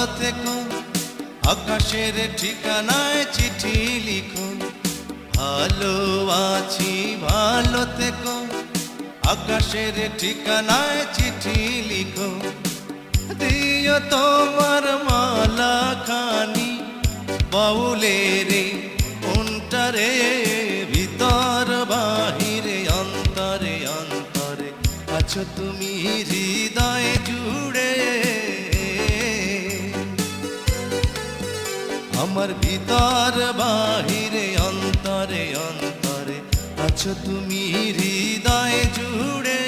ভালো থেকো, আকাশের ঠিকানায় চিঠি লিখো। ভালো আছি ভালো থেকো, আকাশের ঠিকানায় চিঠি লিখো। দিও তোমার মালা খানি বাউলের মনটারে, ভিতর বাহিরে অন্তরে অন্তরে আছো তুমি হৃদয় জুড়ে। আমার ভিতর বাহিরে অন্তরে অন্তরে আছো তুমি হৃদয় জুড়ে।